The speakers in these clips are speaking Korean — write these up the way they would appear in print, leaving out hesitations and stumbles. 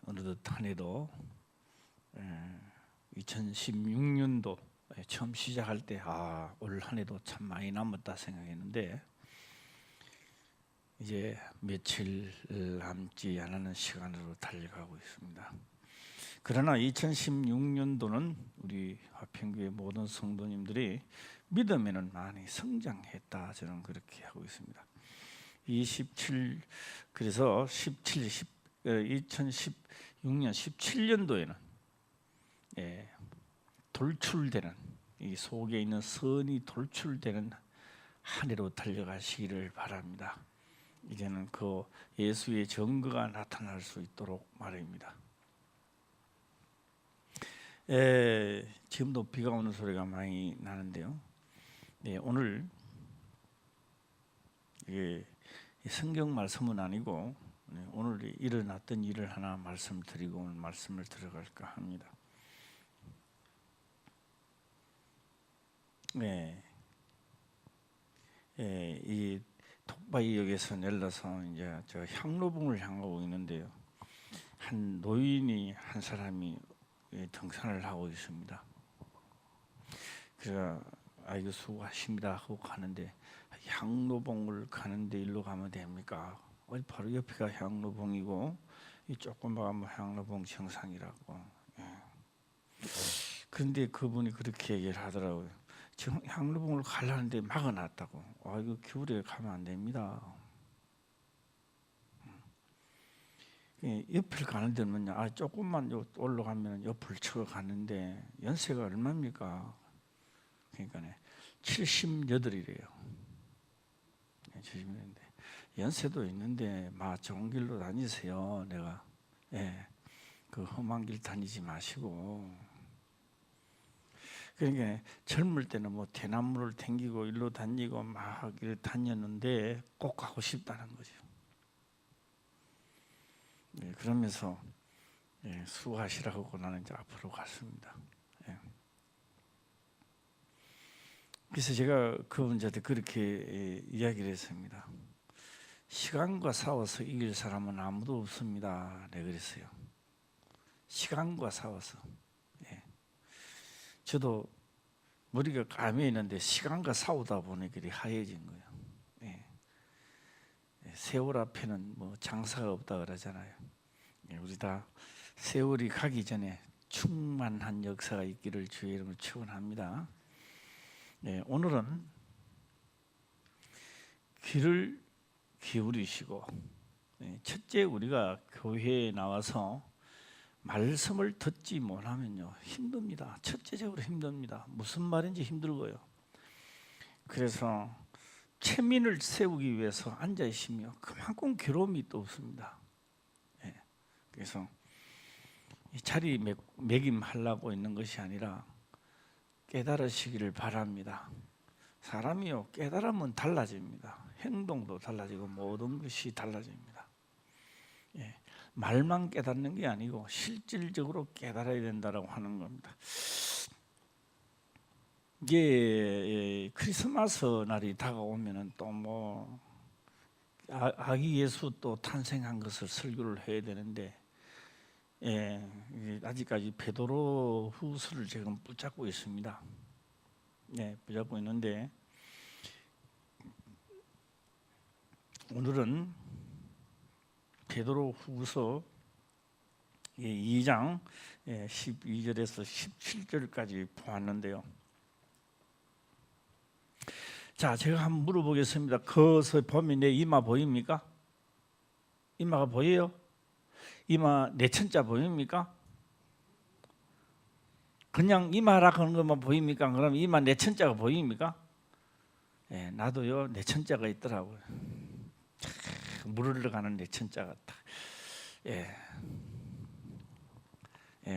어느덧 한 해도 2016년도 처음 시작할 때 올 한 해도 참 많이 남았다 생각했는데 이제 며칠 남지 않은 시간으로 달려가고 있습니다. 그러나 2016년도는 우리 화평교회 모든 성도님들이 믿음에는 많이 성장했다, 저는 그렇게 하고 있습니다. 그래서 2016년 17년도에는 돌출되는, 이 속에 있는 선이 돌출되는 한 해로 달려가시기를 바랍니다. 이제는 그 예수의 증거가 나타날 수 있도록 말입니다. 지금도 비가 오는 소리가 많이 나는데요. 오늘 이게 성경 말씀은 아니고 오늘 일어났던 일을 하나 말씀드리고 오늘 말씀을 들어갈까 합니다. 이 톡바이역에서 내려서 이제 저 향로봉을 향하고 있는데요. 한 노인이 한 사람이 등산을 하고 있습니다. 그래서 아이고 수고하십니다 하고 가는데, 향로봉을 가는데 일로 가면 됩니까? 바로 옆에가 향로봉이고 이 조금 가면 향로봉 정상이라고. 그런데 그분이 그렇게 얘기를 하더라고요. 지금 향로봉을 가려는데 막아놨다고. 이거 겨울에 가면 안 됩니다. 옆을 가는 데는 조금만 올라가면 옆을 치고 가는데 연세가 얼마입니까? 그러니까 78이래요. 78인데 연세도 있는데 좋은 길로 다니세요. 내가 그 험한 길 다니지 마시고. 그러니까 젊을 때는 대나무를 댕기고 일로 다니고 막 이렇게 다녔는데 꼭 가고 싶다는 거죠. 그러면서 수고하시라고 나는 이제 앞으로 갔습니다. 그래서 제가 그분한테 그렇게 이야기를 했습니다. 시간과 싸워서 이길 사람은 아무도 없습니다. 네, 그랬어요. 시간과 싸워서. 저도 머리가 감에 있는데 시간과 싸우다 보니 그리 하얘진 거예요. 세월 앞에는 장사가 없다 그러잖아요. 우리 다 세월이 가기 전에 충만한 역사가 있기를 주의 이름으로 축원합니다. 오늘은 귀를 기울이시고, 첫째 우리가 교회에 나와서 말씀을 듣지 못하면요 힘듭니다. 첫째적으로 힘듭니다. 무슨 말인지 힘들고요. 그래서 체민을 세우기 위해서 앉아 있으며 그만큼 괴로움이 또 없습니다. 그래서 이 자리 매김하려고 있는 것이 아니라 깨달으시기를 바랍니다. 사람이요 깨달으면 달라집니다. 행동도 달라지고 모든 것이 달라집니다. 말만 깨닫는 게 아니고 실질적으로 깨달아야 된다라고 하는 겁니다. 이게 크리스마스 날이 다가오면은 또 아기 예수 또 탄생한 것을 설교를 해야 되는데, 아직까지 베드로 후서를 지금 붙잡고 있습니다. 붙잡고 있는데 오늘은 베드로 후서 2장 12절에서 17절까지 보았는데요. 자, 제가 한번 물어보겠습니다. 거기서 보면 내 이마 보입니까? 이마가 보여요? 이마 내천자 보입니까? 그냥 이마라고 하는 것만 보입니까? 그럼 이마 내천자가 보입니까? 나도요 내천자가 있더라고요. 물 흘러가는 내천자가 딱.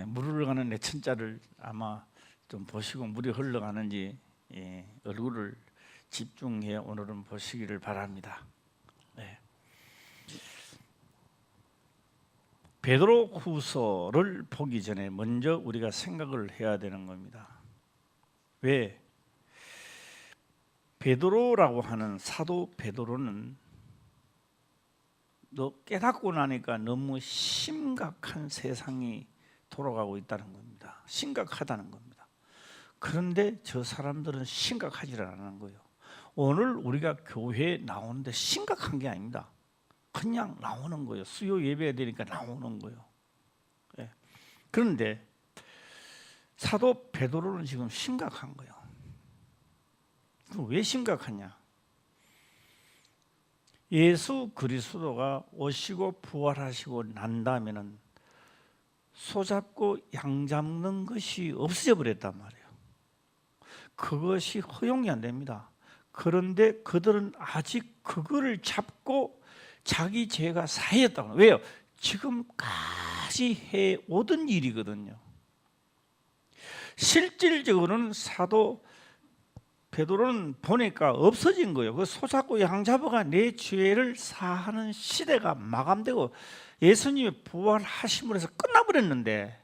물 흘러가는 내천자를 아마 좀 보시고 물이 흘러가는지 얼굴을 집중해 오늘은 보시기를 바랍니다. 베드로 후서를 보기 전에 먼저 우리가 생각을 해야 되는 겁니다. 왜? 베드로라고 하는 사도 베드로는 너 깨닫고 나니까 너무 심각한 세상이 돌아가고 있다는 겁니다. 심각하다는 겁니다. 그런데 저 사람들은 심각하지 않은 거예요. 오늘 우리가 교회에 나오는데 심각한 게 아닙니다. 그냥 나오는 거예요. 수요 예배가 되니까 나오는 거예요. 예. 그런데 사도 베드로는 지금 심각한 거예요. 왜 심각하냐? 예수 그리스도가 오시고 부활하시고 난 다음에는 소잡고 양 잡는 것이 없어져 버렸단 말이에요. 그것이 허용이 안 됩니다. 그런데 그들은 아직 그거를 잡고 자기 죄가 사했다고. 왜요? 지금까지 해오던 일이거든요. 실질적으로는 사도 베드로는 보니까 없어진 거예요. 그 소잡고 양 잡아가 내 죄를 사하는 시대가 마감되고 예수님이 부활하심으로 해서 끝나버렸는데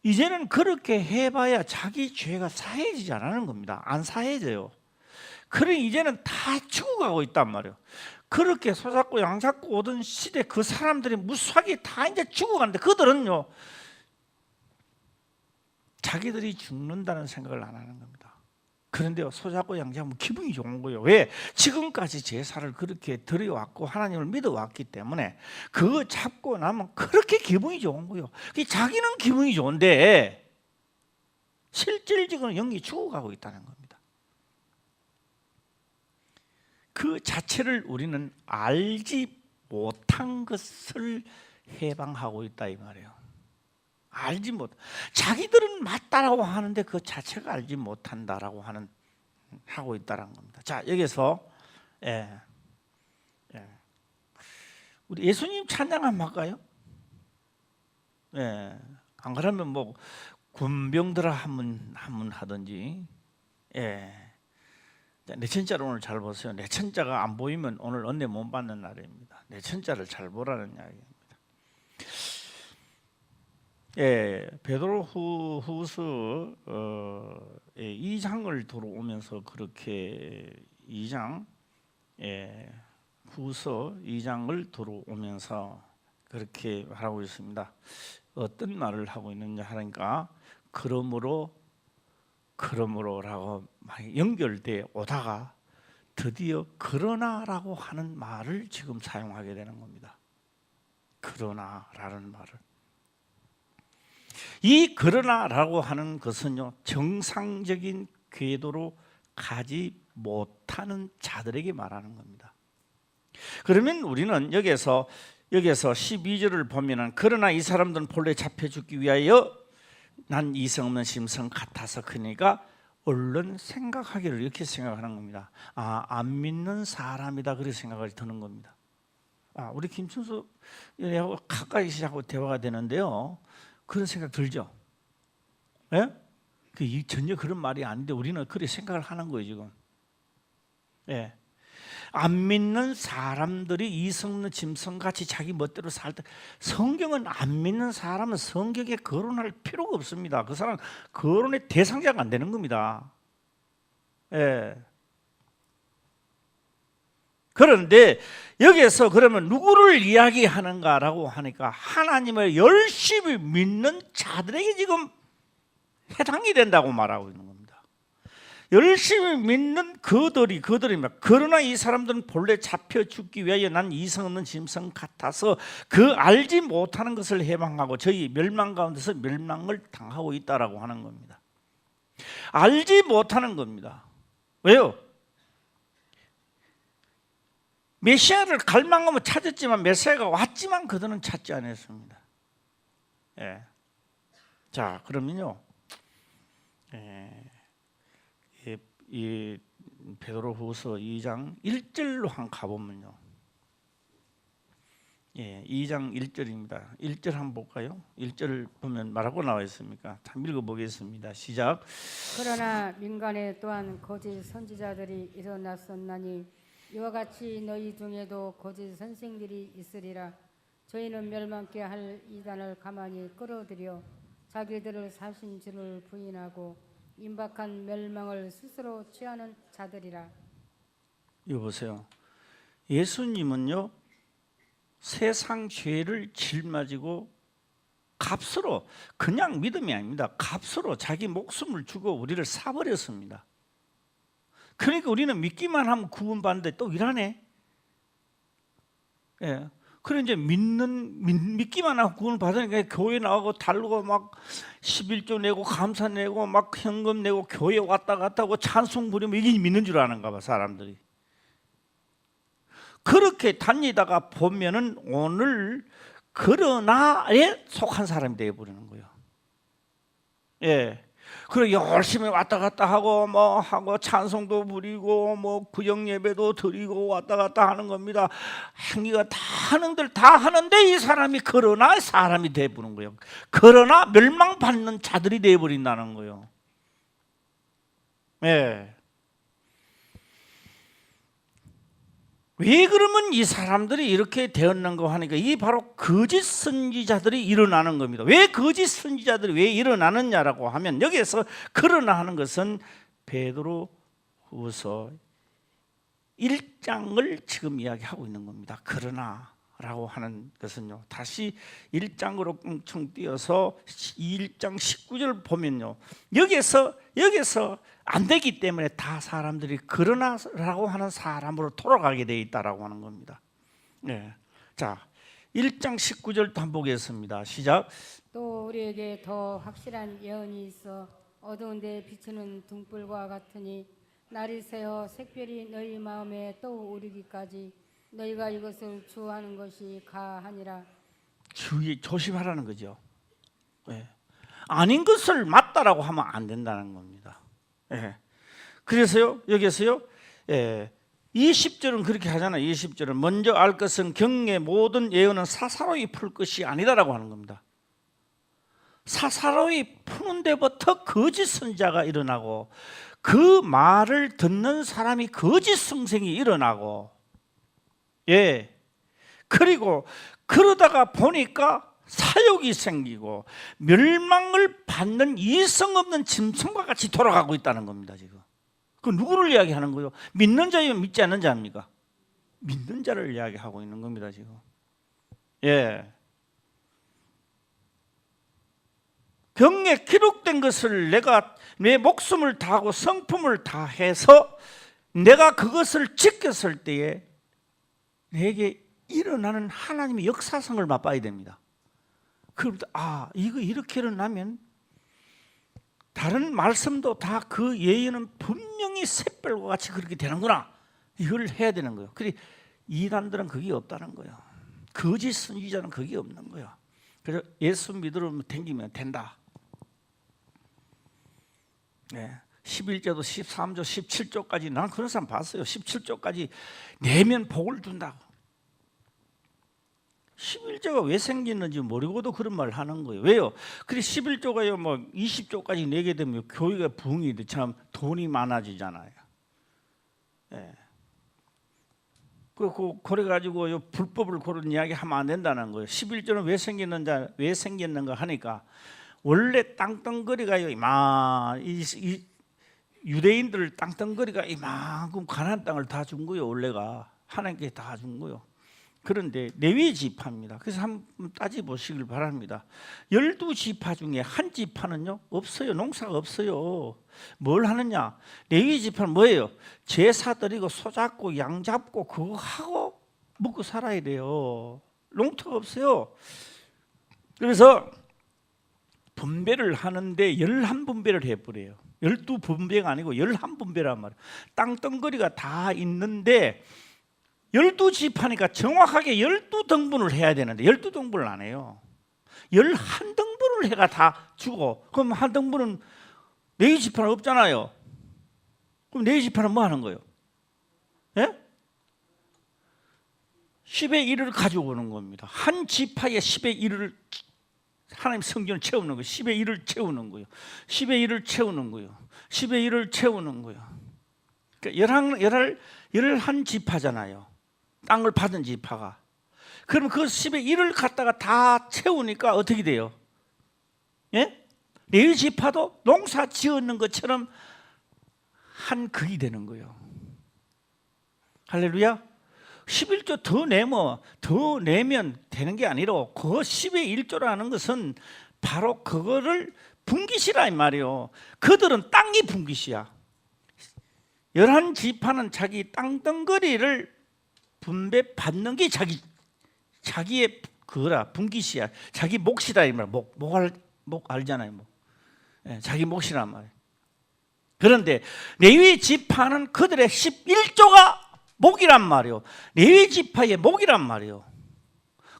이제는 그렇게 해봐야 자기 죄가 사해지지 않는 겁니다. 안 사해져요. 그러니 이제는 다 죽어가고 있단 말이에요. 그렇게 소잡고 양 잡고 오던 시대 그 사람들이 무수하게 다 이제 죽어가는데 그들은요 자기들이 죽는다는 생각을 안 하는 겁니다. 그런데요 소잡고 양 잡으면 기분이 좋은 거예요. 왜? 지금까지 제사를 그렇게 드려왔고 하나님을 믿어왔기 때문에 그거 잡고 나면 그렇게 기분이 좋은 거예요. 자기는 기분이 좋은데 실질적으로 영이 죽어가고 있다는 겁니다. 그 자체를 우리는 알지 못한 것을 해방하고 있다 이 말이에요. 알지 못. 자기들은 맞다라고 하는데 그 자체가 알지 못한다라고 하고 있다라는 겁니다. 자 여기서 우리 예수님 찬양 한번 할까요? 안 그러면 뭐 군병들아 한번 하든지. 내 천자를 오늘 잘 보세요. 내 천자가 안 보이면 오늘 은혜 못 받는 날입니다. 내 천자를 잘 보라는 이야기입니다. 베드로 후서 2장을 들어오면서 그렇게 2장 후서 2장을 들어오면서 그렇게 말하고 있습니다. 어떤 말을 하고 있느냐 하니까 그러므로라고 많이 연결돼 오다가 드디어 그러나라고 하는 말을 지금 사용하게 되는 겁니다. 그러나라는 말을. 이 그러나라고 하는 것은요 정상적인 궤도로 가지 못하는 자들에게 말하는 겁니다. 그러면 우리는 여기서 12절을 보면은 그러나 이 사람들은 본래 잡혀 죽기 위하여 난 이성 없는 심성 같아서 그러니까 얼른 생각하기를 이렇게 생각하는 겁니다. 안 믿는 사람이다 그렇게 생각이 드는 겁니다. 우리 김춘수 하고 가까이 하고 대화가 되는데요. 그런 생각 들죠? 예? 전혀 그런 말이 아닌데 우리는 그렇게 생각을 하는 거예요 지금. 안 믿는 사람들이 이성 없는 짐승같이 자기 멋대로 살 때 성경은 안 믿는 사람은 성경에 거론할 필요가 없습니다. 그 사람은 거론의 대상자가 안 되는 겁니다. 그런데 여기에서 그러면 누구를 이야기하는가라고 하니까 하나님을 열심히 믿는 자들에게 지금 해당이 된다고 말하고 있는 겁니다. 열심히 믿는 그들이면 그러나 이 사람들은 본래 잡혀 죽기 위하여 난 이성 없는 짐승 같아서 그 알지 못하는 것을 해방하고 저희 멸망 가운데서 멸망을 당하고 있다라고 하는 겁니다. 알지 못하는 겁니다. 왜요? 메시아를 갈망하면 찾았지만 메시아가 왔지만 그들은 찾지 않았습니다. 자 그러면요 이 베드로후서 2장 1절로 한 가보면요 2장 1절입니다. 1절 한번 볼까요? 1절 보면 말하고 나와 있습니까? 다 읽어보겠습니다. 시작. 그러나 민간에 또한 거짓 선지자들이 일어났었나니 이와 같이 너희 중에도 거짓 선생들이 있으리라. 저희는 멸망케 할 이단을 가만히 끌어들여 자기들을 사신 주를 부인하고 임박한 멸망을 스스로 취하는 자들이라. 이거 보세요. 예수님은요 세상 죄를 짊어지고 값으로, 그냥 믿음이 아닙니다. 값으로 자기 목숨을 주고 우리를 사버렸습니다. 그러니까 우리는 믿기만 하면 구원받는데 또 일하네. 예. 그래 이제 믿기만 하고 구원을 받으니까 교회 나가고 달르고 막 11조 내고 감사 내고 막 현금 내고 교회 왔다 갔다 하고 찬송 부리면 이게 믿는 줄 아는가 봐 사람들이. 그렇게 다니다가 보면은 오늘 그러나에 속한 사람이 되어버리는 거예요. 예. 그리고 열심히 왔다 갔다 하고 뭐 하고 찬송도 부리고 뭐 구역 예배도 드리고 왔다 갔다 하는 겁니다. 행위가 다 하는들 다 하는데 이 사람이 그러나 사람이 되어버리는 거예요. 그러나 멸망받는 자들이 되어버린다는 거예요. 예. 왜 그러면 이 사람들이 이렇게 되었는가 하니까 이게 바로 거짓 선지자들이 일어나는 겁니다. 왜 거짓 선지자들이 왜 일어나느냐라고 하면 여기에서 그러나 하는 것은 베드로후서 1장을 지금 이야기하고 있는 겁니다. 그러나라고 하는 것은요. 다시 1장으로 껑충 띄어서 1장 19절 보면요. 여기에서 안 되기 때문에 다 사람들이 그러나라고 하는 사람으로 돌아가게 되어 있다라고 하는 겁니다. 네. 자, 1장 19절도 한번 보겠습니다. 시작. 또 우리에게 더 확실한 예언이 있어 어두운 데 비추는 등불과 같으니 날이 새어 색별이 너희 마음에 떠오르기까지 너희가 이것을 주하는 것이 가하니라. 주의 조심하라는 거죠. 네. 아닌 것을 맞다라고 하면 안 된다는 겁니다. 예. 그래서요 여기서요 20절은 그렇게 하잖아요. 20절은 먼저 알 것은 경의 모든 예언은 사사로이 풀 것이 아니다라고 하는 겁니다. 사사로이 푸는 데부터 거짓 선자가 일어나고 그 말을 듣는 사람이 거짓 성생이 일어나고 예 그리고 그러다가 보니까 사욕이 생기고 멸망을 받는 이성 없는 짐승과 같이 돌아가고 있다는 겁니다. 지금 그 누구를 이야기하는 거예요? 믿는 자이면 믿지 않는 자입니까? 믿는 자를 이야기하고 있는 겁니다. 지금 예. 경에 기록된 것을 내가 내 목숨을 다하고 성품을 다해서 내가 그것을 지켰을 때에 내게 일어나는 하나님의 역사성을 맛봐야 됩니다. 그럼 이거 이렇게 일어나면 다른 말씀도 다 그 예언은 분명히 샛별과 같이 그렇게 되는구나. 이걸 해야 되는 거예요. 그래 이단들은 그게 없다는 거예요. 거짓 선지자는 그게 없는 거예요. 그래서 예수 믿으러 댕기면 된다. 네. 11조도 13조 17조까지 난 그런 사람 봤어요. 17조까지 내면 복을 준다고. 11조가 왜 생기는지 모르고도 그런 말을 하는 거예요. 왜요? 그래 11조가요 뭐 20조까지 내게 되면 교회가 부흥이 돼. 참 돈이 많아지잖아요. 예. 그래가지고 불법을 그런 이야기 하면 안 된다는 거예요. 11조는 왜 생겼는가 하니까 원래 땅덩거리가요 유대인들 땅덩거리가 이만큼 가나안 땅을 다 준 거예요. 원래가 하나님께 다 준 거예요. 그런데 레위 지파입니다. 그래서 한번 따져보시길 바랍니다. 12지파 중에 한 지파는요 없어요. 농사가 없어요. 뭘 하느냐? 레위 지파는 뭐예요? 제사 드리고 소 잡고 양 잡고 그거 하고 먹고 살아야 돼요. 농토가 없어요. 그래서 분배를 하는데 11분배를 해버려요. 12분배가 아니고 11분배란 말이에요. 땅덩거리가 다 있는데 12지파니까 정확하게 12등분을 해야 되는데 12등분을 안 해요. 11등분을 해가 다 주고 그럼 한 등분은 4지파는 없잖아요. 그럼 4지파는 뭐 하는 거예요? 예? 10의 1을 가지고 오는 겁니다. 한 지파에 10의 1을 하나님 성경을 채우는 거예요. 10의 1을 채우는 거예요. 10의 1을 채우는 거예요. 10의 1을 채우는 거예요. 그러니까 11지파잖아요. 땅을 받은 지파가. 그럼 그 10의 1을 갖다가 다 채우니까 어떻게 돼요? 예? 레위 지파도 농사 지었는 것처럼 한 극이 되는 거예요. 할렐루야. 11조 더 내면 되는 게 아니라 그 10의 1조라는 것은 바로 그거를 분깃이라 이 말이요. 그들은 땅이 분깃이야. 11지파는 자기 땅덩거리를 분배받는 게 자기의 그거라, 분깃이야. 자기 몫이라 이 말이야. 목 알잖아요. 목. 예, 자기 몫이란 말이에요. 그런데 레위 지파는 그들의 11조가 목이란 말이요. 레위 지파의 목이란 말이요.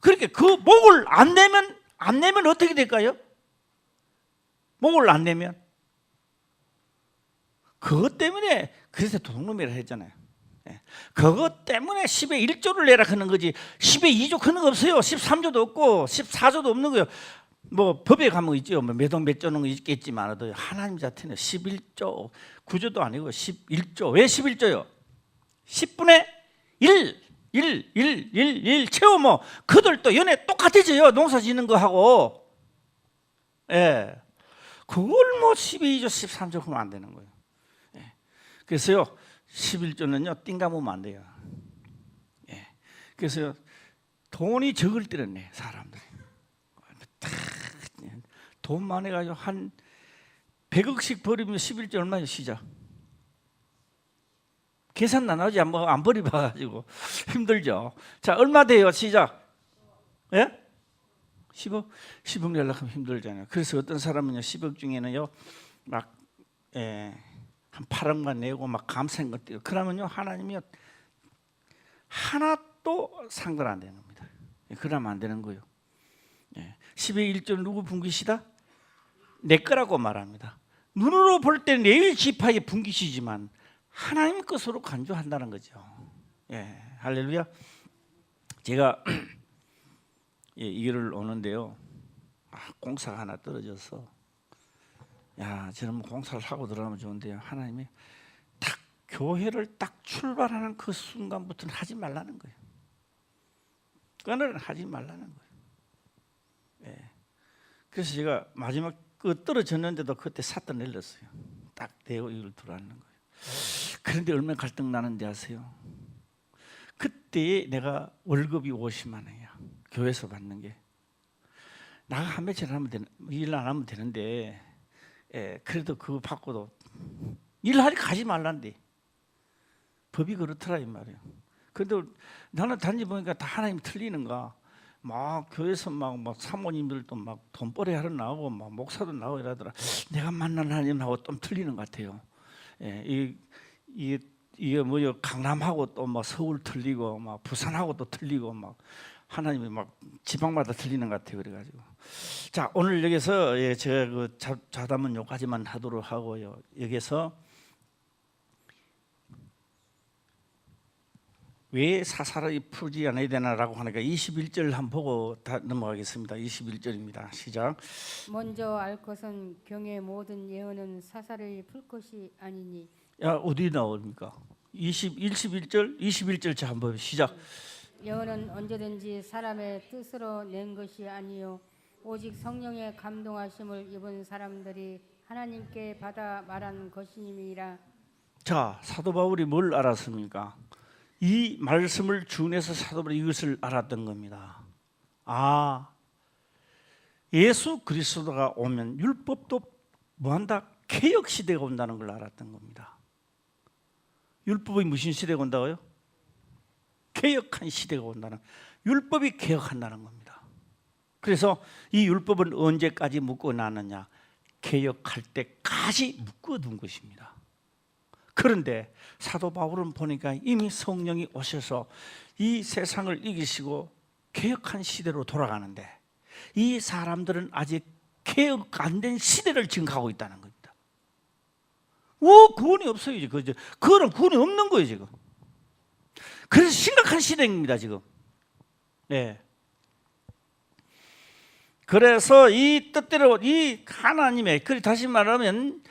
그렇게 그 목을 안 내면 어떻게 될까요? 목을 안 내면 그것 때문에 그래서 도둑놈이라 했잖아요. 그것 때문에 10의 1조를 내라 하는 거지. 10의 2조 그런 거 없어요. 13조도 없고 14조도 없는 거예요. 뭐 법에 가면 있죠. 뭐 몇 억 몇 조는 있겠지만 하나님 자체는 11조 9조도 아니고 11조. 왜 11조요? 10분의 1 채워 뭐 그들도 연애 똑같아져요. 농사 짓는 거 하고. 예. 그걸 뭐 12조 13조 하면 안 되는 거예요. 예. 그래서요 11조는요 띵가보면 안 돼요. 예. 그래서 돈이 적을 때는 내 사람들이 돈 많아가지고 한 100억씩 버리면 11조 얼마예요? 시작 계산 안 나오지. 안 버려봐가지고 힘들죠. 자, 얼마 돼요? 시작. 예? 10억? 10억 내려고 하면 힘들잖아요. 그래서 어떤 사람은요 10억 중에는요 막 한 8억만 내고 막 감사한 것들. 그러면요 하나님이요 하나도 상관 안 되는 겁니다. 그러면 안 되는 거예요. 10의 1조 누구 분깃이다? 내 거라고 말합니다. 눈으로 볼 때는 레위 지파의 분깃이지만 하나님 것으로 간주한다는 거죠. 예, 할렐루야. 제가 이 길을 오는데요, 공사가 하나 떨어져서 저는 공사를 하고 들어가면 좋은데요, 하나님이 딱 교회를 딱 출발하는 그 순간부터는 하지 말라는 거예요. 그거는 하지 말라는 거예요. 예. 그래서 제가 마지막 떨어졌는데도 그때 삿대 내렸어요. 딱 대고 이걸 들어가는 거예요. 그런데 얼마나 갈등 나는지 아세요? 그때 내가 월급이 50만 원이야. 교회에서 받는 게. 나가 한 며칠 일 안 하면 되는데, 그래도 그거 받고도 일하러 가지 말란데. 법이 그렇더라 이 말이에요. 그런데 나는 단지 보니까 다 하나님 틀리는가. 막 교회에서 막 사모님들도 막 돈벌이 하러 나오고 막 목사도 나오고 이러더라. 내가 만난 하나님하고 좀 틀리는 것 같아요. 이게 뭐요? 강남하고 또 막 서울 틀리고 막 부산하고 또 틀리고 막 하나님이 막 지방마다 틀리는 것 같아요. 그래가지고 자 오늘 여기서 제가 그 자담은 여기까지만 하도록 하고요. 여기서 왜 사사를 풀지 않아야 되나라고 하니까 21절 한번 보고 다 넘어가겠습니다. 21절입니다. 시작. 먼저 알 것은 경의 모든 예언은 사사를 풀 것이 아니니. 어디 나옵니까? 21절 자 한번 시작. 예언은 언제든지 사람의 뜻으로 낸 것이 아니요 오직 성령의 감동하심을 입은 사람들이 하나님께 받아 말한 것임이라. 자, 사도 바울이 뭘 알았습니까? 이 말씀을 준해서 사도 바울이 이것을 알았던 겁니다. 예수 그리스도가 오면 율법도 뭐한다? 개혁 시대가 온다는 걸 알았던 겁니다. 율법이 무슨 시대가 온다고요? 개혁한 시대가 온다는, 율법이 개혁한다는 겁니다. 그래서 이 율법은 언제까지 묶어놨느냐? 개혁할 때까지 묶어둔 것입니다. 그런데 사도 바울은 보니까 이미 성령이 오셔서 이 세상을 이기시고 개혁한 시대로 돌아가는데 이 사람들은 아직 개혁 안 된 시대를 지금 가고 있다는 겁니다. 구원이 없어요. 그거는 구원이 없는 거예요 지금. 그래서 심각한 시대입니다 지금. 네. 그래서 이 뜻대로 이 하나님의, 다시 말하면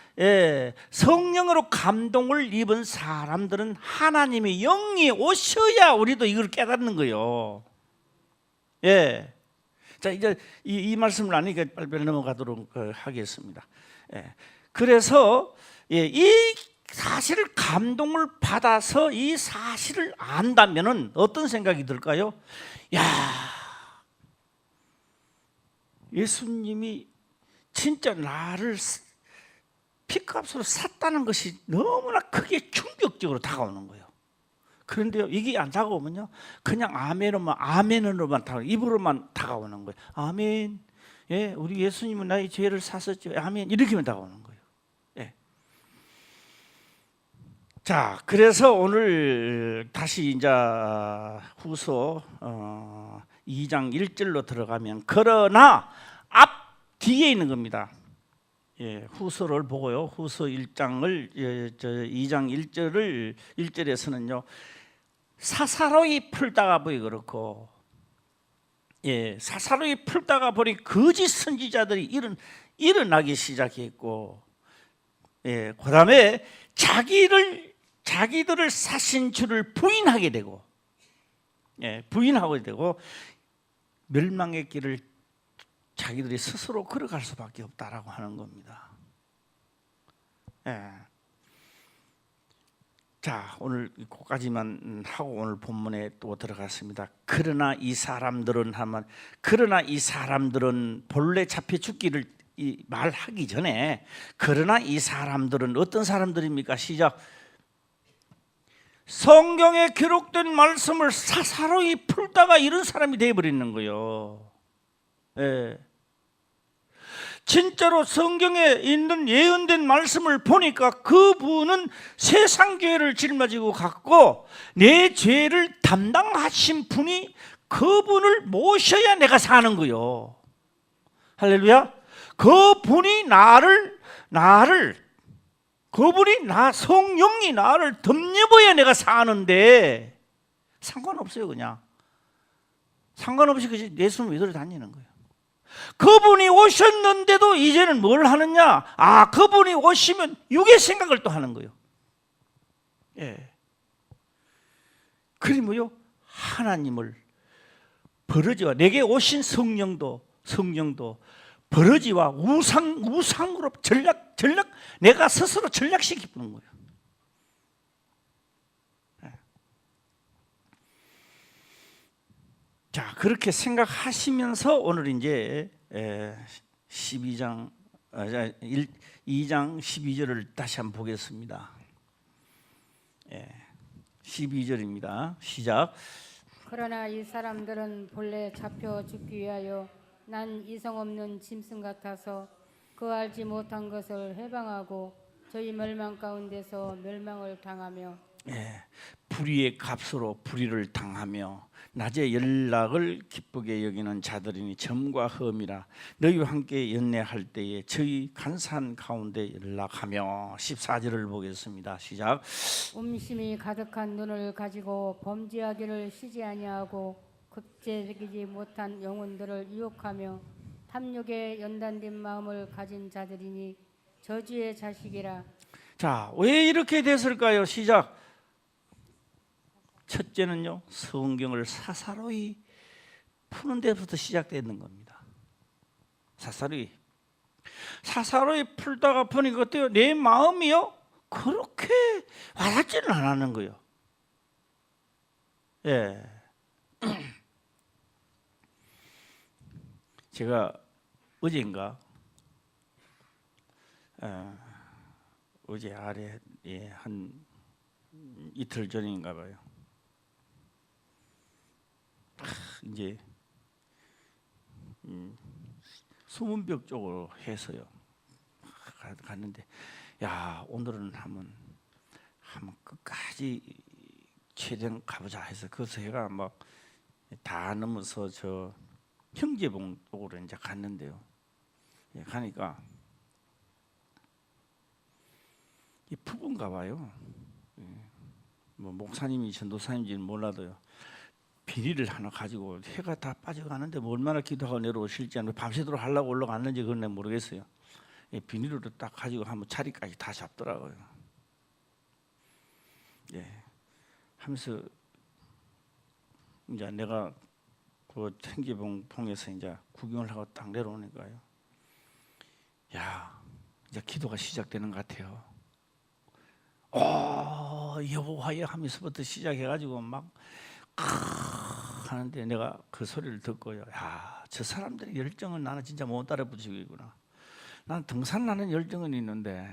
성령으로 감동을 입은 사람들은 하나님의 영이 오셔야 우리도 이걸 깨닫는 거예요. 예. 자 이제 이 말씀을 아니까 빨리 넘어가도록 하겠습니다. 그래서 이 사실을 감동을 받아서 이 사실을 안다면은 어떤 생각이 들까요? 야, 예수님이 진짜 나를 피값으로 샀다는 것이 너무나 크게 충격적으로 다가오는 거예요. 그런데요, 이게 안 다가오면요, 그냥 아멘으로만 입으로만 다가오는 거예요. 아멘. 예, 우리 예수님은 나의 죄를 사셨죠. 아멘. 이렇게만 다가오는 거예요. 예. 자, 그래서 오늘 다시 이제 후서 2장 1절로 들어가면, 그러나 앞 뒤에 있는 겁니다. 예, 후서를 보고요. 후서 1장을 2장 1절에서는요. 사사로이 풀다가 보니 그렇고, 예, 사사로이 풀다가 보니 거짓 선지자들이 일어나기 시작했고, 예, 그다음에 자기들을 사신 주를 부인하게 되고, 예, 부인하게 되고 멸망의 길을 자기들이 스스로 걸어갈 수밖에 없다라고 하는 겁니다. 예. 자, 오늘 거기까지만 하고 오늘 본문에 또 들어갔습니다. 그러나 이 사람들은 본래 잡혀 죽기를 말하기 전에, 그러나 이 사람들은 어떤 사람들입니까? 시작. 성경에 기록된 말씀을 사사로이 풀다가 이런 사람이 되어버리는 거예요. 예. 진짜로 성경에 있는 예언된 말씀을 보니까 그분은 세상 죄를 짊어지고 갔고, 내 죄를 담당하신 분이 그분을 모셔야 내가 사는 거요. 할렐루야. 그분이 성령이 나를 덤려봐야 내가 사는데, 상관없어요. 그냥 상관없이 그냥 예수님 믿으러 다니는 거예요. 그분이 오셨는데도 이제는 뭘 하느냐? 그분이 오시면 육의 생각을 또 하는 거예요. 예. 그리 뭐요? 하나님을 버러지와 내게 오신 성령도 버러지와 우상으로 전략 내가 스스로 전략시키는 거예요. 예. 자, 그렇게 생각하시면서 오늘 이제 2장 12절을 다시 한번 보겠습니다. 12절입니다. 시작. 그러나 이 사람들은 본래 잡혀 죽기 위하여 난 이성 없는 짐승 같아서 그 알지 못한 것을 해방하고 저희 멸망 가운데서 멸망을 당하며, 불의의 값으로 불의를 당하며 낮에 연락을 기쁘게 여기는 자들이니 점과 흠이라 너희와 함께 연례할 때에 저희 간산 가운데 연락하며. 14절을 보겠습니다. 시작. 음심이 가득한 눈을 가지고 범죄하기를 쉬지 아니하고 급제되지 못한 영혼들을 유혹하며 탐욕에 연단된 마음을 가진 자들이니 저주의 자식이라. 자, 왜 이렇게 됐을까요? 시작. 첫째는요, 성경을 사사로이 푸는 데부터 시작되는 겁니다. 사사로이 풀다가 보니까 어때요? 내 마음이요 그렇게 와닿지는 않았는 거예요. 예. 제가 어제인가 어제 아래 한 이틀 전인가 봐요. 이제 수문벽 쪽으로 해서요 갔는데, 야, 오늘은 한번 끝까지 최대한 가보자 해서 그래서 제가 막 다 넘어서 저 형제봉 쪽으로 이제 갔는데요. 가니까 이 부부인가 봐요. 뭐 목사님이 전도사님인지는 몰라도요. 비닐을 하나 가지고 해가 다 빠져가는데 뭐 얼마나 기도하고 내려오실지, 아니면 밤새도록 하려고 올라갔는지 그건 내가 모르겠어요. 비닐을 딱 가지고 한번 자리까지 다 잡더라고요. 하면서 이제 내가 그 행계봉에서 이제 구경을 하고 딱 내려오니까요. 야, 이제 기도가 시작되는 것 같아요. 여호와여 하면서부터 시작해가지고 막 하는데 내가 그 소리를 듣고요. 야, 저 사람들의 열정은 나는 진짜 못 따라 붙이겠구나. 나는 등산하는 열정은 있는데,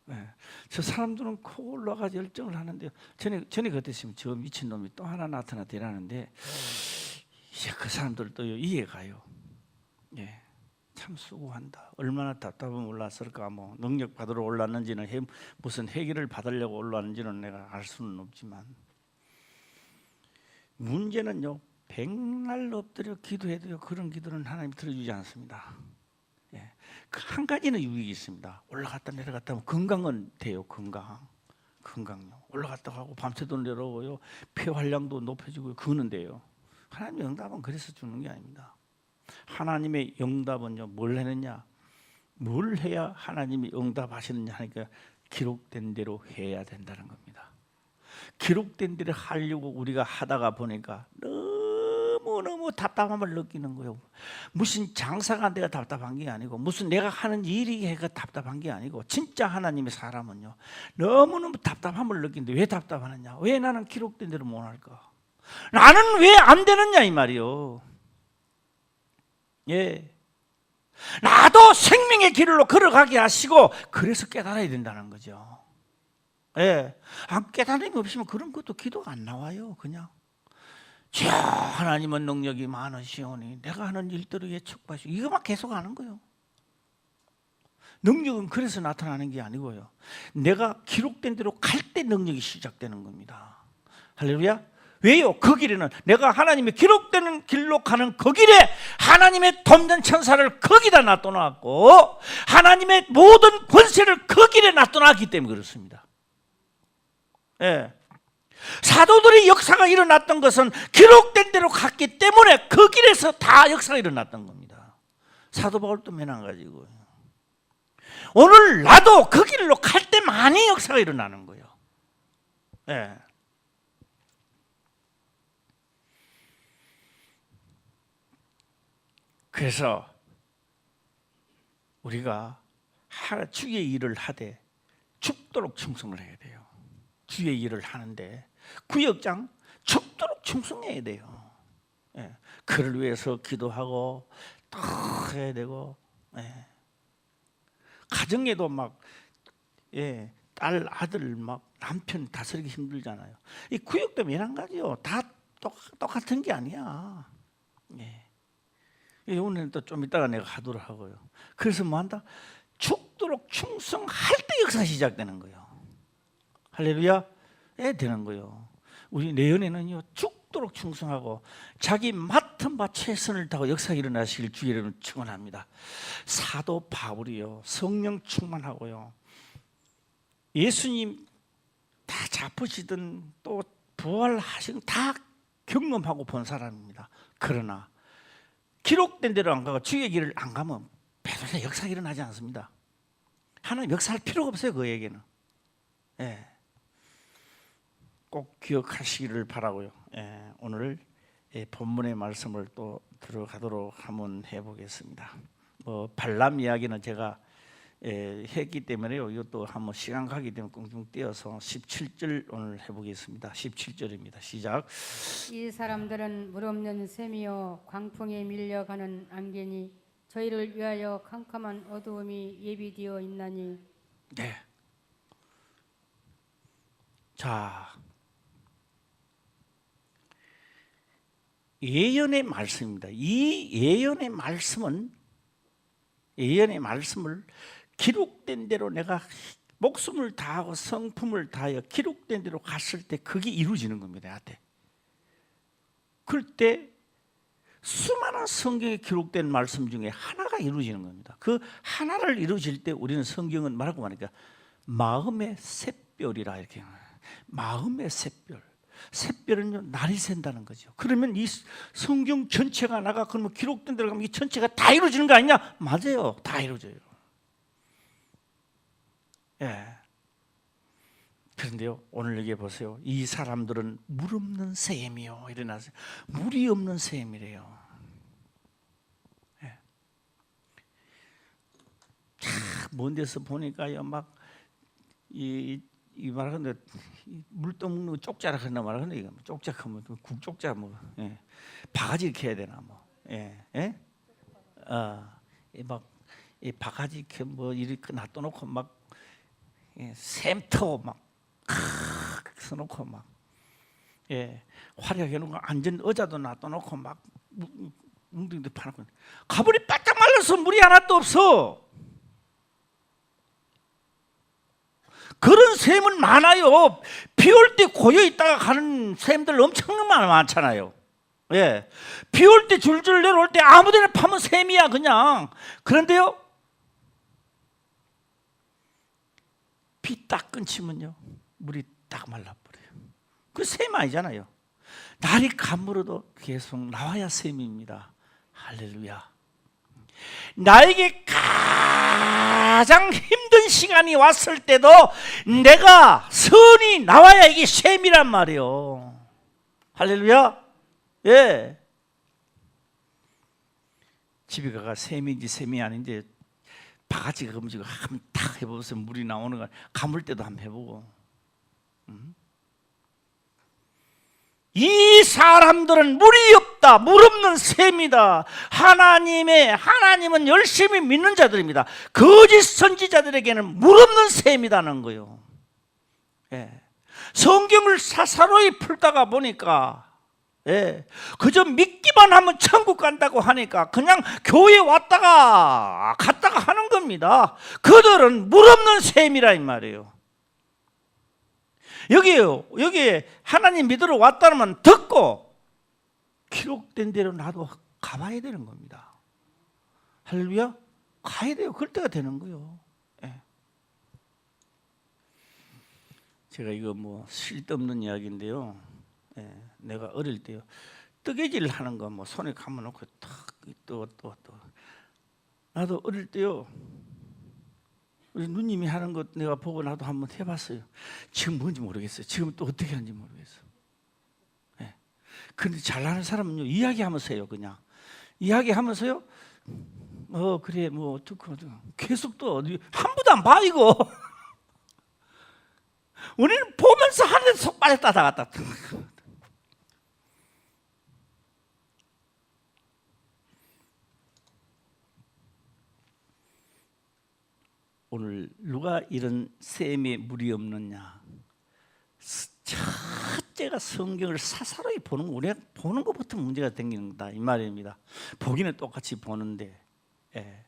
네, 저 사람들은 코 올라가서 열정을 하는데, 전에 그랬으면 저 미친 놈이 또 하나 나타나더라는데, 이제 그 사람들도 이해가요. 예, 참 수고한다. 얼마나 답답하면 올랐을까. 뭐 능력 받으러 올랐는지는 무슨 해결을 받으려고 올랐는지는 내가 알 수는 없지만. 문제는요, 백날 엎드려 기도해도요, 그런 기도는 하나님 들어주지 않습니다. 예. 한 가지는 유익이 있습니다. 올라갔다 내려갔다 하면 건강은 돼요. 건강요. 올라갔다 가고 밤새도 내려오고요, 폐활량도 높여지고요, 그거는 돼요. 하나님의 응답은 그래서 주는 게 아닙니다. 하나님의 응답은요, 뭘 하느냐, 뭘 해야 하나님이 응답하시느냐 하니까 기록된 대로 해야 된다는 겁니다. 기록된 대로 하려고 우리가 하다가 보니까 너무 답답함을 느끼는 거예요. 무슨 장사가 내가 답답한 게 아니고, 무슨 내가 하는 일이 해가 답답한 게 아니고, 진짜 하나님의 사람은요, 너무너무 답답함을 느끼는데 왜 답답하느냐? 왜 나는 기록된 대로 못 할까? 나는 왜 안 되느냐 이 말이요. 예, 나도 생명의 길로 걸어가게 하시고, 그래서 깨달아야 된다는 거죠. 예, 깨달음이 없으면 그런 것도 기도가 안 나와요. 그냥 자, 하나님은 능력이 많으시오니 내가 하는 일대로 예측하시고, 이거만 계속 하는 거예요. 능력은 그래서 나타나는 게 아니고요, 내가 기록된 대로 갈 때 능력이 시작되는 겁니다. 할렐루야. 왜요? 그 길에는 내가 하나님의 기록되는 길로 가는 그 길에 하나님의 돕는 천사를 거기다 놔둬놨고, 하나님의 모든 권세를 그 길에 놔둬놨기 때문에 그렇습니다. 예. 사도들의 역사가 일어났던 것은 기록된 대로 갔기 때문에 그 길에서 다 역사가 일어났던 겁니다. 사도 바울도 마찬가지고요. 오늘 나도 그 길로 갈 때 많이 역사가 일어나는 거예요. 예. 그래서 우리가 주의 일을 하되 죽도록 충성을 해야 돼요. 주의 일을 하는데 구역장 죽도록 충성해야 돼요. 예. 그를 위해서 기도하고 또 해야 되고, 예. 가정에도 막, 예, 딸, 아들, 막 남편 다스리기 힘들잖아요. 이 구역도 마찬가지요. 다 똑같은 게 아니야. 예. 오늘은 또 좀 이따가 내가 하도록 하고요. 그래서 뭐 한다? 죽도록 충성할 때 역사가 시작되는 거예요. 할렐루야. 되는 거예요. 우리 내연에는요, 죽도록 충성하고 자기 맡은 바 최선을 다하고 역사가 일어나시길 주의 이름으로 축원합니다. 사도 바울이요, 성령 충만하고요, 예수님 다 잡으시던 또 부활하신 다 경험하고 본 사람입니다. 그러나 기록된 대로 안 가고 주의 길을 안 가면 배도사 역사가 일어나지 않습니다. 하나님 역사할 필요가 없어요, 그에게는. 예. 꼭 기억하시기를 바라고요. 예. 오늘 본문의 말씀을 또 들어가도록 한번 해보겠습니다. 뭐 발람 이야기는 제가 했기 때문에요. 이것도 한번 시간 가기 때문에 꽁꽁 띄어서 17절 오늘 해보겠습니다. 17절입니다. 시작. 이 사람들은 물 없는 샘이요 광풍에 밀려가는 안개니 저희를 위하여 캄캄한 어두움이 예비되어 있나니. 네. 자, 예언의 말씀입니다. 이 예언의 말씀을 기록된 대로 내가 목숨을 다하고 성품을 다하여 기록된 대로 갔을 때 그게 이루어지는 겁니다. 나한테. 그럴 때 수많은 성경에 기록된 말씀 중에 하나가 이루어지는 겁니다. 그 하나를 이루어질 때 우리는 성경은 뭐라고 하니까 마음의 샛별이라 이렇게. 마음의 샛별. 샛별은요, 날이 샌다는 거죠. 그러면 이 성경 전체가 나가 그러면 기록된 대로 가면 이 전체가 다 이루어지는 거 아니냐? 맞아요. 다 이루어져요. 예. 그런데요, 오늘 여기 보세요. 이 사람들은 물 없는 샘이요 일어나서 물이 없는 샘이래요. 예. 먼 데서 보니까요, 막 이 말하는데 물 떠먹는 거 쪽자라 그러나 말하는데 이거 쪽자 하면 국쪽자 뭐 예. 바가지 이렇게 해야 되나 뭐 예. 예? 막이 바가지 이렇게 뭐 이렇게 놔둬놓고 막 예, 샘터 막 써놓고 막 예, 화려하게 놓고 앉은 의자도 놔둬놓고 막 웅덩이도 파놓고 가버리 바짝 말라서 물이 하나도 없어. 그런 샘은 많아요. 비 올 때 고여 있다가 가는 샘들 엄청 많잖아요. 예, 비 올 때 줄줄 내려올 때 아무데나 파면 샘이야 그냥. 그런데요, 비 딱 끊치면요 물이 딱 말라버려요. 그 샘 아니잖아요. 날이 가물어도 계속 나와야 샘입니다. 할렐루야. 나에게 가장 힘든 시간이 왔을 때도 내가 선이 나와야 이게 샘이란 말이에요. 할렐루야. 예. 집에 가가 샘인지 샘이 아닌지 바가지가 검지고 한번 탁 해보세요. 물이 나오는 거 감을 때도 한번 해보고. 이 사람들은 물이 없다. 물 없는 샘이다. 하나님은 열심히 믿는 자들입니다. 거짓 선지자들에게는 물 없는 샘이라는 거예요. 예. 성경을 사사로이 풀다가 보니까 예. 그저 믿기만 하면 천국 간다고 하니까 그냥 교회 왔다가 갔다가 하는 겁니다. 그들은 물 없는 샘이라 이 말이에요. 여기에 하나님 믿으러 왔다면 듣고 기록된 대로 나도 가봐야 되는 겁니다. 할렐루야. 가야 돼요. 그럴 때가 되는 거예요. 예. 제가 이거 뭐 쓸데없는 이야기인데요. 예. 내가 어릴 때요 뜨개질 하는 거 뭐 손에 감아 놓고 또 나도 어릴 때요 우리 누님이 하는 것 내가 보고 나도 한번 해봤어요. 지금 뭔지 모르겠어요. 지금 또 어떻게 하는지 모르겠어요. 네. 근데 잘하는 사람은요 이야기하면서 해요. 그냥 이야기하면서요 그래 뭐 어떡하 계속 또 한 번도 안 봐 이거. 우리는 보면서 하는데 속 빠졌다 나갔다. 오늘 누가 이런 샘에 물이 없느냐? 첫째가 성경을 사사로이 보는 거, 우리가 보는 것부터 문제가 생기는다 이 말입니다. 보기는 똑같이 보는데 예.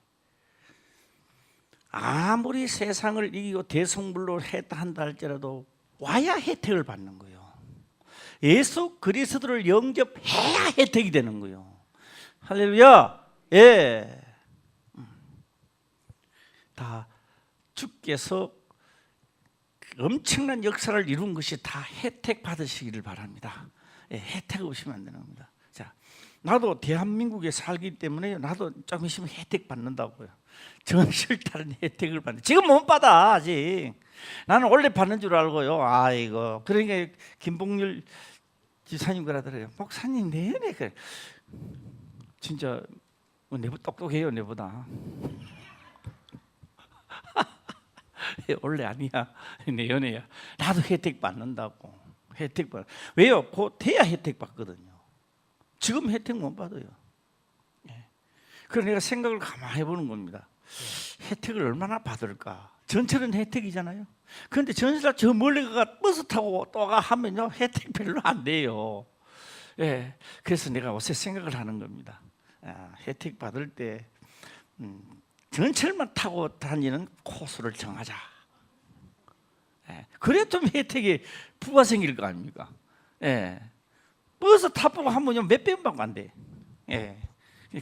아무리 세상을 이기고 대성불로 했다 한다 할지라도 와야 혜택을 받는 거예요. 예수 그리스도를 영접해야 혜택이 되는 거예요. 할렐루야. 예. 다 주께서 엄청난 역사를 이룬 것이 다 혜택 받으시기를 바랍니다. 예, 혜택 없이면 안 되는 겁니다. 자, 나도 대한민국에 살기 때문에 나도 좀 있으면 혜택 받는다고요. 전실 다른 혜택을 받는. 지금 못 받아 아직. 나는 원래 받는 줄 알고요. 아이고. 그러니까 김봉률 지사님 그러더래요. 목사님 내내 그래. 진짜 내보다 똑똑해요 내보다. 원래 아니야. 내 연애야. 나도 혜택 받는다고. 혜택 받. 왜요? 곧 돼야 혜택 받거든요. 지금 혜택 못 받아요. 예. 그래서 내가 생각을 가만히 해보는 겁니다. 혜택을 얼마나 받을까? 전철은 혜택이잖아요. 그런데 전철 저 멀리 가 버스 타고 또 가 하면요 혜택 별로 안 돼요. 예. 그래서 내가 요새 생각을 하는 겁니다. 혜택 받을 때 전철만 타고 다니는 코스를 정하자. 예. 그래 좀 혜택이 부가 생길 거 아닙니까? 예. 버스 타보고 하면 몇 배밖에 안 돼. 예.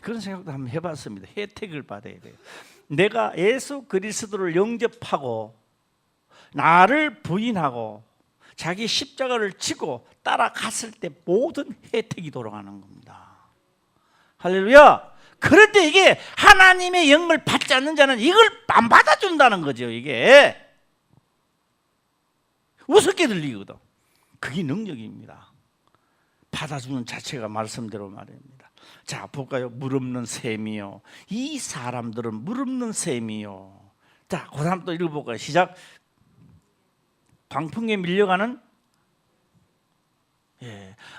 그런 생각도 한번 해봤습니다. 혜택을 받아야 돼요. 내가 예수 그리스도를 영접하고 나를 부인하고 자기 십자가를 지고 따라갔을 때 모든 혜택이 돌아가는 겁니다. 할렐루야. 그런데 이게 하나님의 영을 받지 않는 자는 이걸 안 받아준다는 거죠. 이게 우습게 들리거든. 그게 능력입니다. 받아주는 자체가 말씀대로 말입니다. 자 볼까요? 물 없는 샘이요. 이 사람들은 물 없는 샘이요. 자 그 다음 또 읽어볼까요? 시작. 광풍에 밀려가는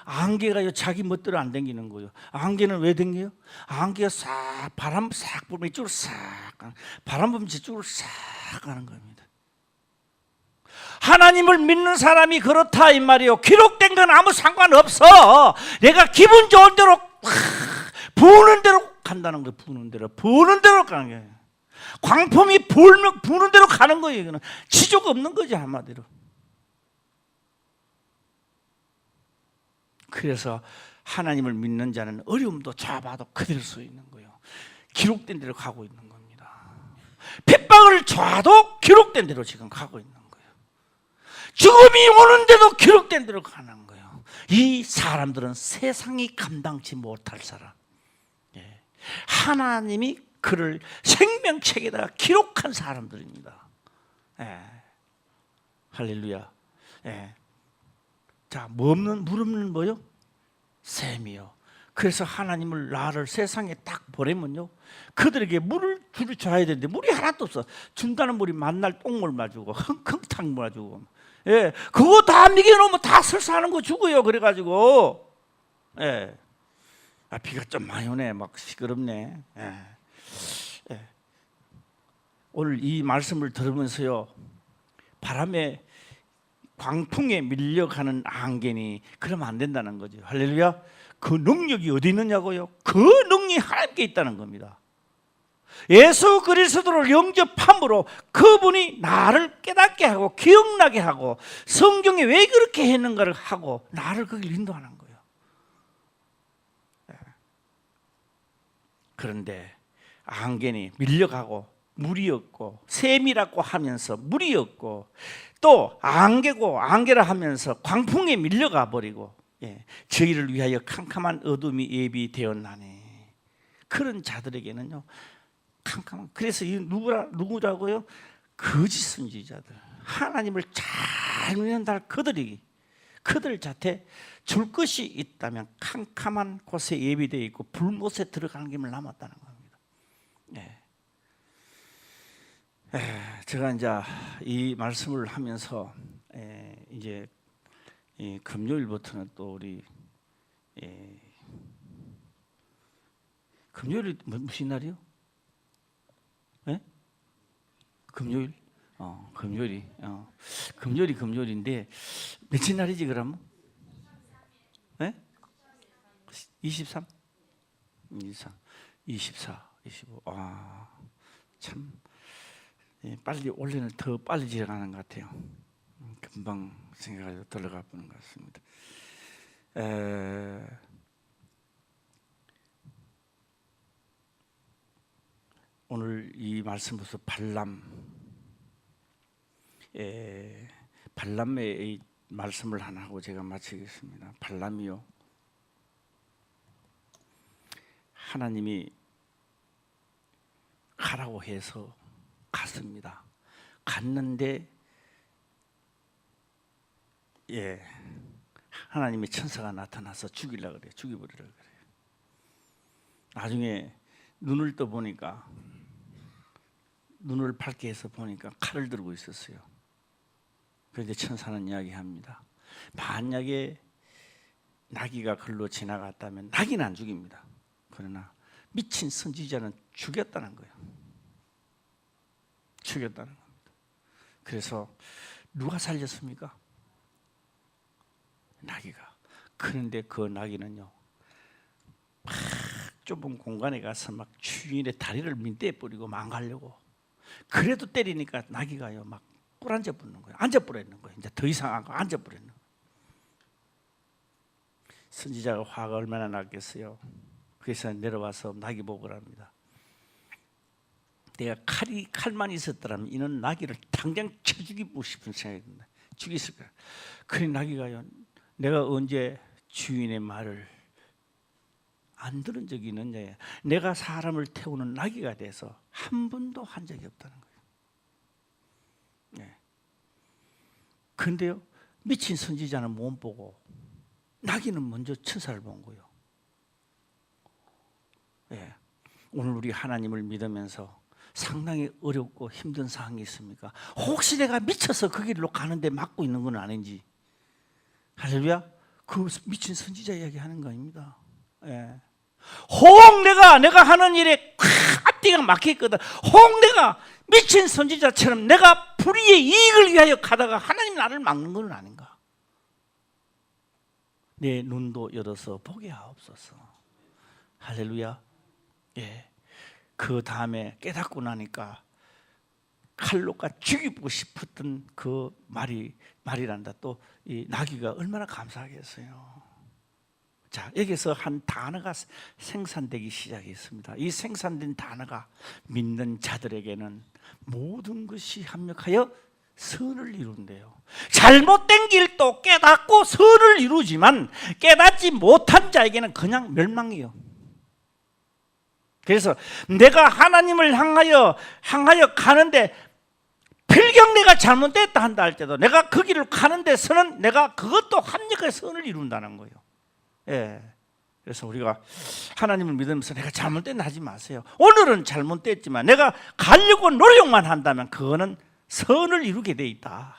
안개가요 자기 멋대로 안 댕기는 거예요. 안개는 왜 댕겨요? 안개가 싹 바람 싹 불면 이쪽으로 싹 가는, 바람 불면 이쪽으로 싹 가는 겁니다. 하나님을 믿는 사람이 그렇다 이 말이에요. 기록된 건 아무 상관없어. 내가 기분 좋은 대로 부는 대로 간다는 거예요. 부는 대로 가는 거예요. 광풍이 부는 대로 가는 거예요. 이거는 지적 없는 거지 한마디로. 그래서 하나님을 믿는 자는 어려움도 잡아도 그대로 서 있는 거예요. 기록된 대로 가고 있는 겁니다. 핍박을 줘도 기록된 대로 지금 가고 있는 거예요. 죽음이 오는데도 기록된 대로 가는 거예요. 이 사람들은 세상이 감당치 못할 사람. 하나님이 그를 생명책에다가 기록한 사람들입니다. 할렐루야. 자, 물 없는 뭐요? 샘이요. 그래서 하나님을 나를 세상에 딱 보내면요, 그들에게 물을 줘야 되는데 물이 하나도 없어. 준다는 물이 만날 똥물 주고 흥탕물 주고, 그거 다 미겨놓으면 다 설사하는 거 죽어요. 그래가지고, 비가 좀 많이 오네. 막 시끄럽네. 오늘 이 말씀을 들으면서요, 바람에 광풍에 밀려가는 안개니 그러면 안 된다는 거죠. 할렐루야. 그 능력이 어디 있느냐고요? 그 능력이 하나님께 있다는 겁니다. 예수 그리스도를 영접함으로 그분이 나를 깨닫게 하고 기억나게 하고 성경에 왜 그렇게 했는가를 하고 나를 거기 인도하는 거예요. 그런데 안개니 밀려가고 물이 없고 샘이라고 하면서 물이 없고 또 안개라 하면서 광풍에 밀려가 버리고, 저희를 위하여 캄캄한 어둠이 예비되었나니 그런 자들에게는요 캄캄한, 그래서 이 누구라고요? 거짓 선지자들, 하나님을 잘 믿는다 그들 자태 줄 것이 있다면 캄캄한 곳에 예비되어 있고 불못에 들어가는 길을 남았다는 겁니다. 제가 이제 이 말씀을 하면서 이제 금요일부터는 또 우리 금요일이 무슨 날이요? 금요일? 금요일인데 며칠 날이지 그러면? 23? 23, 24, 25. 참 빨리 원래는 더 빨리 지나가는 것 같아요. 금방 생각이 들어가 보는 것 같습니다. 오늘 이 말씀에서 발람의 말씀을 하나 하고 제가 마치겠습니다. 발람이요, 하나님이 가라고 해서 갔습니다. 갔는데 하나님의 천사가 나타나서 죽이려고 그래요. 죽여버리려고 그래요. 나중에 눈을 떠 보니까, 눈을 밝게 해서 보니까 칼을 들고 있었어요. 그런데 천사는 이야기합니다. 만약에 나귀가 글로 지나갔다면 나귀는 안 죽입니다. 그러나 미친 선지자는 죽였다는 거예요. 죽였다는 겁니다. 그래서 누가 살렸습니까? 나귀가. 그런데 그 나귀는요, 막 좁은 공간에 가서 막 주인의 다리를 민대에 뿌리고 망가려고. 그래도 때리니까 나귀가요 막 꿇앉아 버리는 거예요. 앉아 버리는 거예요. 이제 더 이상 안 앉아 버리는 거예요. 선지자가 화가 얼마나 났겠어요. 그래서 내려와서 나귀 보고를 합니다. 내가 칼만 있었더라면 이는 나귀를 당장 쳐 죽이고 싶은 생각이 듭니다. 죽였을 거야. 그래 나귀가요, 내가 언제 주인의 말을 안 들은 적이 있느냐. 내가 사람을 태우는 나귀가 돼서 한 번도 한 적이 없다는 거예요. 그런데요, 미친 선지자는 못 보고 나귀는 먼저 천사를 본 거예요. 오늘 우리 하나님을 믿으면서 상당히 어렵고 힘든 상황이 있습니까? 혹시 내가 미쳐서 그 길로 가는데 막고 있는 건 아닌지. 할렐루야. 그 미친 선지자 이야기하는 거 아닙니다. 예. 혹 내가 하는 일에 앞뒤가 막혀있거든. 혹 내가 미친 선지자처럼 내가 불의의 이익을 위하여 가다가 하나님 나를 막는 건 아닌가. 내 눈도 열어서 보게 하옵소서. 할렐루야. 예. 그 다음에 깨닫고 나니까 칼로가 죽이고 싶었던 그 말이란다. 또 이 나귀가 얼마나 감사하겠어요. 자, 여기서 한 단어가 생산되기 시작했습니다. 이 생산된 단어가 믿는 자들에게는 모든 것이 합력하여 선을 이룬대요. 잘못된 길도 깨닫고 선을 이루지만 깨닫지 못한 자에게는 그냥 멸망이에요. 그래서 내가 하나님을 향하여 가는데 필경 내가 잘못됐다 한다 할 때도 내가 그 길을 가는 데서는 내가 그것도 합력의 선을 이룬다는 거예요. 예. 그래서 우리가 하나님을 믿으면서 내가 잘못됐다 하지 마세요. 오늘은 잘못됐지만 내가 가려고 노력만 한다면 그거는 선을 이루게 돼 있다.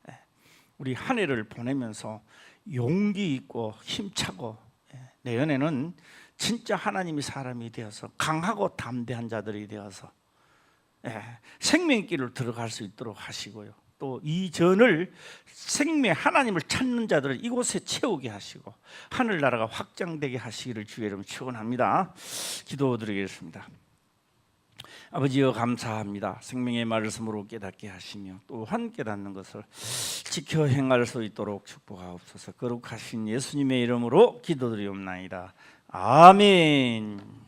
예. 우리 한 해를 보내면서 용기 있고 힘차고 내년에는 진짜 하나님이 사람이 되어서 강하고 담대한 자들이 되어서 생명길을 들어갈 수 있도록 하시고요. 또 이 전을 하나님을 찾는 자들을 이곳에 채우게 하시고 하늘나라가 확장되게 하시기를 주의 이름으로 축원합니다. 기도드리겠습니다. 아버지여 감사합니다. 생명의 말씀으로 깨닫게 하시며 또한 깨닫는 것을 지켜 행할 수 있도록 축복하옵소서. 거룩하신 예수님의 이름으로 기도드리옵나이다. 아멘.